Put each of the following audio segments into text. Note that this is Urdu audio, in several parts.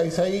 ISI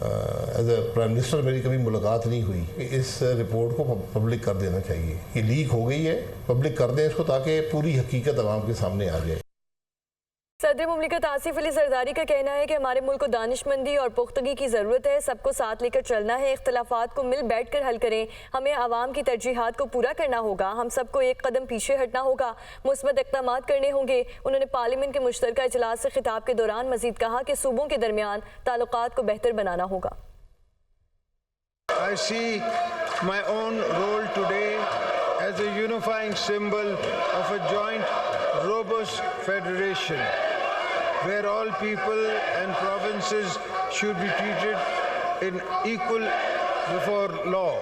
as a prime minister میری کبھی ملاقات نہیں ہوئی. اس رپورٹ کو پبلک کر دینا چاہیے. یہ لیک ہو گئی ہے, پبلک کر دیں اس کو تاکہ پوری حقیقت عوام کے سامنے آ جائے. صدر مملکت آصف علی زرداری کا کہنا ہے کہ ہمارے ملک کو دانش مندی اور پختگی کی ضرورت ہے. سب کو ساتھ لے کر چلنا ہے, اختلافات کو مل بیٹھ کر حل کریں. ہمیں عوام کی ترجیحات کو پورا کرنا ہوگا. ہم سب کو ایک قدم پیچھے ہٹنا ہوگا, مثبت اقدامات کرنے ہوں گے. انہوں نے پارلیمنٹ کے مشترکہ اجلاس سے خطاب کے دوران مزید کہا کہ صوبوں کے درمیان تعلقات کو بہتر بنانا ہوگا. I see my own role today as a unifying symbol of a joint, robust federation where all people and provinces should be treated in equal before law.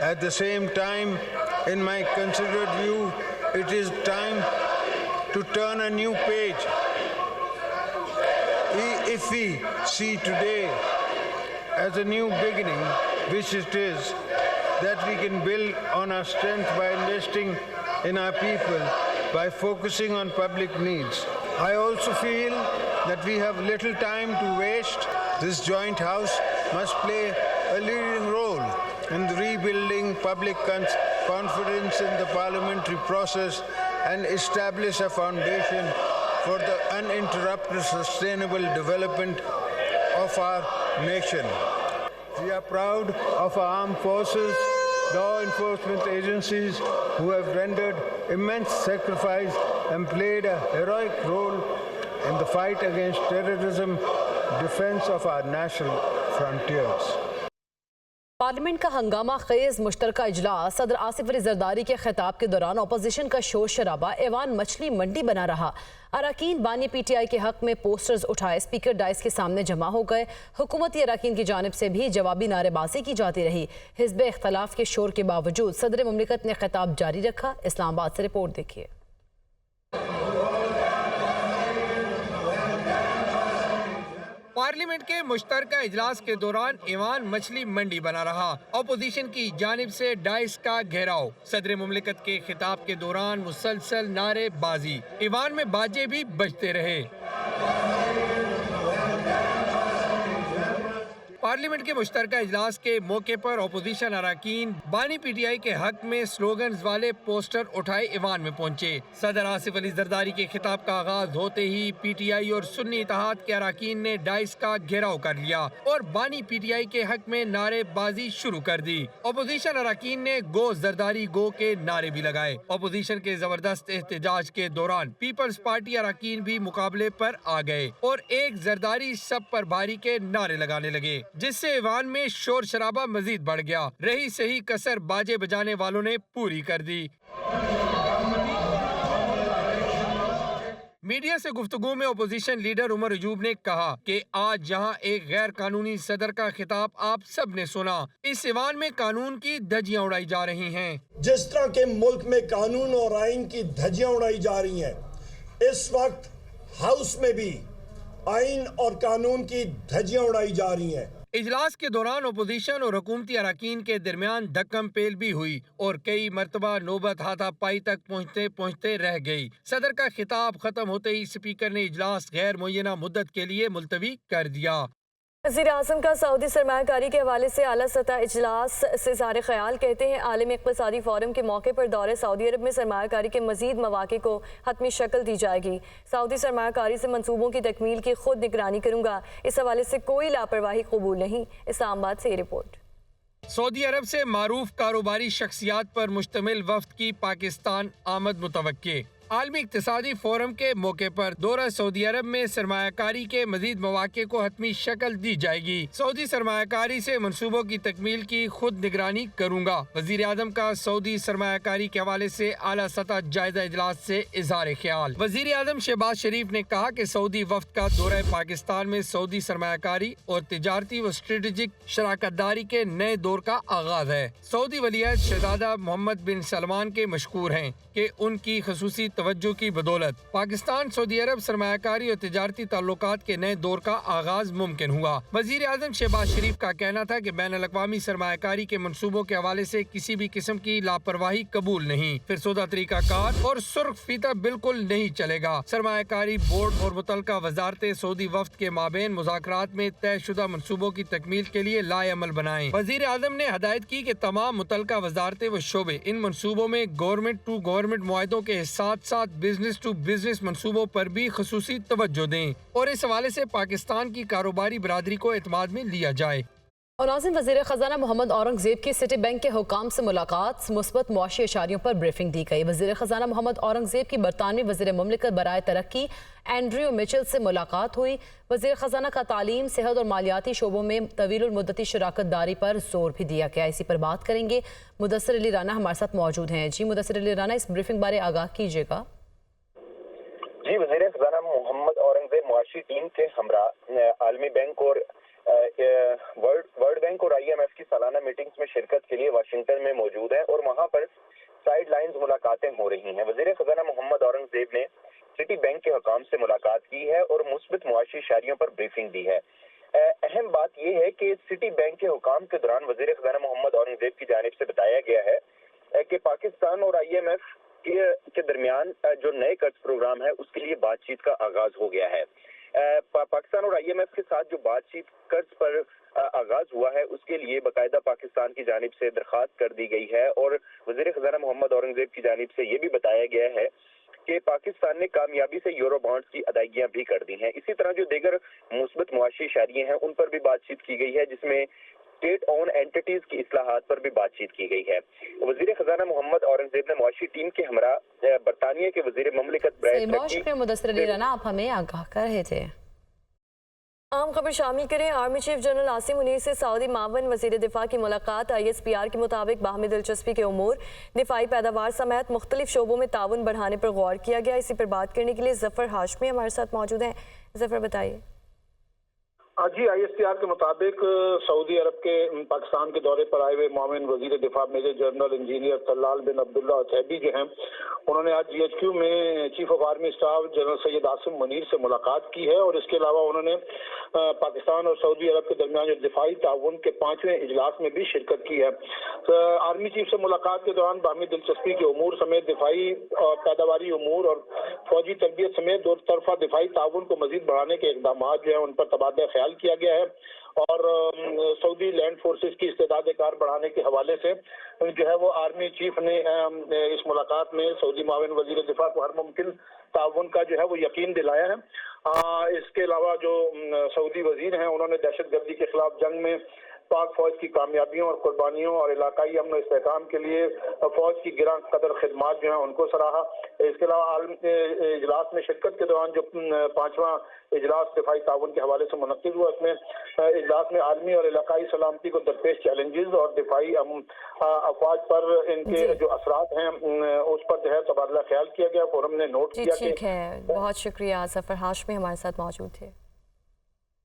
At the same time, in my considered view, it is time to turn a new page. If we see today as a new beginning, which it is, that we can build on our strength by investing in our people, by focusing on public needs. I also feel that we have little time to waste. This joint house must play a leading role in rebuilding public confidence in the parliamentary process and establish a foundation for the uninterrupted sustainable development of our nation. We are proud of our armed forces, law enforcement agencies who have rendered immense sacrifice and played a heroic role in the fight against terrorism, defense of our national frontiers. Parliament کا ہنگامہ خیز مشترکہ اجلاس صدر آصف علی زرداری کے خطاب کے دوران اپوزیشن کا شور شرابہ ایوان مچھلی منڈی بنا رہا. اراکین بانی پی ٹی آئی کے حق میں پوسٹرز اٹھائے اسپیکر ڈائس کے سامنے جمع ہو گئے. حکومتی اراکین کی جانب سے بھی جوابی نعرے بازی کی جاتی رہی. حزب اختلاف کے شور کے باوجود صدر مملکت نے خطاب جاری رکھا. اسلام آباد سے رپورٹ دیکھیے. پارلیمنٹ کے مشترکہ اجلاس کے دوران ایوان مچھلی منڈی بنا رہا. اپوزیشن کی جانب سے ڈائس کا گھیراؤ. صدر مملکت کے خطاب کے دوران مسلسل نعرے بازی. ایوان میں باجے بھی بجتے رہے. پارلیمنٹ کے مشترکہ اجلاس کے موقع پر اپوزیشن اراکین بانی پی ٹی آئی کے حق میں سلوگنز والے پوسٹر اٹھائے ایوان میں پہنچے. صدر آصف علی زرداری کے خطاب کا آغاز ہوتے ہی پی ٹی آئی اور سنی اتحاد کے اراکین نے ڈائس کا گھیراؤ کر لیا اور بانی پی ٹی آئی کے حق میں نعرے بازی شروع کر دی. اپوزیشن اراکین نے گو زرداری گو کے نعرے بھی لگائے. اپوزیشن کے زبردست احتجاج کے دوران پیپلز پارٹی اراکین بھی مقابلے پر آ گئے اور ایک زرداری سب پر بھاری کے نعرے لگانے لگے, جس سے ایوان میں شور شرابہ مزید بڑھ گیا. رہی صحیح کسر باجے بجانے والوں نے پوری کر دی. میڈیا سے گفتگو میں اپوزیشن لیڈر عمر ایوب نے کہا کہ آج یہاں ایک غیر قانونی صدر کا خطاب آپ سب نے سنا. اس ایوان میں قانون کی دھجیاں اڑائی جا رہی ہیں. جس طرح کے ملک میں قانون اور آئین کی دھجیاں اڑائی جا رہی ہیں, اس وقت ہاؤس میں بھی آئین اور قانون کی دھجیاں اڑائی جا رہی ہیں. اجلاس کے دوران اپوزیشن اور حکومتی اراکین کے درمیان دھکم پیل بھی ہوئی اور کئی مرتبہ نوبت ہاتھا پائی تک پہنچتے پہنچتے رہ گئی. صدر کا خطاب ختم ہوتے ہی اسپیکر نے اجلاس غیر معینہ مدت کے لیے ملتوی کر دیا. وزیر اعظم کا سعودی سرمایہ کاری کے حوالے سے اعلیٰ سطح اجلاس سے اظہار خیال. کہتے ہیں عالمی اقتصادی فورم کے موقع پر دورہ سعودی عرب میں سرمایہ کاری کے مزید مواقع کو حتمی شکل دی جائے گی. سعودی سرمایہ کاری سے منصوبوں کی تکمیل کی خود نگرانی کروں گا. اس حوالے سے کوئی لاپرواہی قبول نہیں. اسلام آباد سے یہ رپورٹ. سعودی عرب سے معروف کاروباری شخصیات پر مشتمل وفد کی پاکستان آمد متوقع. عالمی اقتصادی فورم کے موقع پر دورہ سعودی عرب میں سرمایہ کاری کے مزید مواقع کو حتمی شکل دی جائے گی. سعودی سرمایہ کاری سے منصوبوں کی تکمیل کی خود نگرانی کروں گا. وزیر اعظم کا سعودی سرمایہ کاری کے حوالے سے اعلیٰ سطح جائزہ اجلاس سے اظہار خیال. وزیر اعظم شہباز شریف نے کہا کہ سعودی وفد کا دورہ پاکستان میں سعودی سرمایہ کاری اور تجارتی و اسٹریٹجک شراکت داری کے نئے دور کا آغاز ہے. سعودی ولی عہد شہزادہ محمد بن سلمان کے مشکور ہیں کہ ان کی خصوصی توجہ کی بدولت پاکستان سعودی عرب سرمایہ کاری اور تجارتی تعلقات کے نئے دور کا آغاز ممکن ہوا۔ وزیر اعظم شہباز شریف کا کہنا تھا کہ بین الاقوامی سرمایہ کاری کے منصوبوں کے حوالے سے کسی بھی قسم کی لاپرواہی قبول نہیں، فرسودہ طریقہ کار اور سرخ فیتہ بالکل نہیں چلے گا۔ سرمایہ کاری بورڈ اور متعلقہ وزارتیں سعودی وفد کے مابین مذاکرات میں طے شدہ منصوبوں کی تکمیل کے لیے لائے عمل بنائیں۔ وزیر اعظم نے ہدایت کی کہ تمام متعلقہ وزارتیں و شعبے ان منصوبوں میں گورنمنٹ ٹو گورنمنٹ معاہدوں کے ساتھ ساتھ بزنس ٹو بزنس منصوبوں پر بھی خصوصی توجہ دیں اور اس حوالے سے پاکستان کی کاروباری برادری کو اعتماد میں لیا جائے۔ اور ناظرین، وزیر خزانہ محمد اورنگ زیب کی سٹی بینک کے حکام سے ملاقات، مثبت معاشی اشاریوں پر بریفنگ دی گئی۔ وزیر خزانہ محمد اورنگ زیب کی برطانوی وزیر مملکت برائے ترقی اینڈریو میچل سے ملاقات ہوئی۔ وزیر خزانہ کا تعلیم، صحت اور مالیاتی شعبوں میں طویل المدتی شراکت داری پر زور بھی دیا گیا۔ اسی پر بات کریں گے، مدثر علی رانا ہمارے ساتھ موجود ہیں۔ جی مدثر علی رانا، اس بریفنگ بارے آگاہ کیجیے گا۔ جی، وزیر خزانہ محمد اورنگ زیب معاشی ٹیم کے ہمراہ عالمی بینک اور ورلڈ بینک اور آئی ایم ایف کی سالانہ میٹنگز میں شرکت کے لیے واشنگٹن میں موجود ہیں اور وہاں پر سائیڈ لائنز ملاقاتیں ہو رہی ہیں۔ وزیر خزانہ محمد اورنگ زیب نے سٹی بینک کے حکام سے ملاقات کی ہے اور مثبت معاشی اشاریوں پر بریفنگ دی ہے۔ اہم بات یہ ہے کہ سٹی بینک کے حکام کے دوران وزیر خزانہ محمد اورنگ زیب کی جانب سے بتایا گیا ہے کہ پاکستان اور آئی ایم ایف کے درمیان جو نئے قرض پروگرام ہے اس کے لیے بات چیت کا آغاز ہو گیا ہے۔ پاکستان اور آئی ایم ایف کے ساتھ جو بات چیت قرض پر آغاز ہوا ہے اس کے لیے باقاعدہ پاکستان کی جانب سے درخواست کر دی گئی ہے اور وزیر خزانہ محمد اورنگ زیب کی جانب سے یہ بھی بتایا گیا ہے کہ پاکستان نے کامیابی سے یورو بانڈز کی ادائیگیاں بھی کر دی ہیں۔ اسی طرح جو دیگر مثبت معاشی اشاریے ہیں ان پر بھی بات چیت کی گئی ہے، جس میں اسٹیٹ اون اینٹیٹیز کی اصلاحات پر بھی بات چیت کی گئی ہے۔ وزیر خزانہ محمد اورنگ زیب نے معاشی ٹیم کے ہمراہ برطانیہ کے وزیر مملکت برائے ترقی، بہت شکریہ مدثر علی رانا، آپ ہمیں آگاہ کر رہے تھے۔ عام خبر شامل کریں۔ Army chief general Asim Munir سے سعودی معاون وزیر دفاع کی ملاقات۔ ISPR کے مطابق باہمی دلچسپی کے امور، دفاعی پیداوار سمیت مختلف شعبوں میں تعاون بڑھانے پر غور کیا گیا۔ اسی پر بات کرنے کے لیے ظفر ہاشمی ہمارے ساتھ موجود ہیں۔ ظفر بتائیے۔ جی، ISPR کے مطابق سعودی عرب کے پاکستان کے دورے پر آئے ہوئے معاون وزیر دفاع major general engineer Talal bin Abdullah Otaibi جو ہیں انہوں نے آج GHQ میں chief of army staff general Syed Asim Munir سے ملاقات کی ہے اور اس کے علاوہ انہوں نے پاکستان اور سعودی عرب کے درمیان جو دفاعی تعاون کے 5ویں اجلاس میں بھی شرکت کی ہے۔ آرمی چیف سے ملاقات کے دوران باہمی دلچسپی کے امور سمیت دفاعی اور پیداواری امور اور فوجی تربیت سمیت دو طرفہ دفاعی تعاون کو مزید بڑھانے کے اقدامات جو ہیں ان پر تبادلہ خیال کیا گیا ہے اور سعودی لینڈ فورسز کی استعداد کار بڑھانے کے حوالے سے جو ہے وہ آرمی چیف نے اس ملاقات میں سعودی معاون وزیر دفاع کو ہر ممکن تعاون کا جو ہے وہ یقین دلایا ہے۔ اس کے علاوہ جو سعودی وزیر ہیں انہوں نے دہشت گردی کے خلاف جنگ میں پاک فوج کی کامیابیوں اور قربانیوں اور علاقائی امن و استحکام کے لیے فوج کی گراں قدر خدمات جو ہیں ان کو سراہا۔ اس کے علاوہ عالمی اجلاس میں شرکت کے دوران جو 5واں اجلاس دفاعی تعاون کے حوالے سے منعقد ہوا، اس میں اجلاس میں عالمی اور علاقائی سلامتی کو درپیش چیلنجز اور دفاعی افواج پر ان کے جو اثرات ہیں اس پر جو ہے تبادلہ خیال کیا گیا۔ فورم نے نوٹ کیا کہ ٹھیک ہے، بہت شکریہ ظفر ہاشمی ہمارے ساتھ موجود تھے۔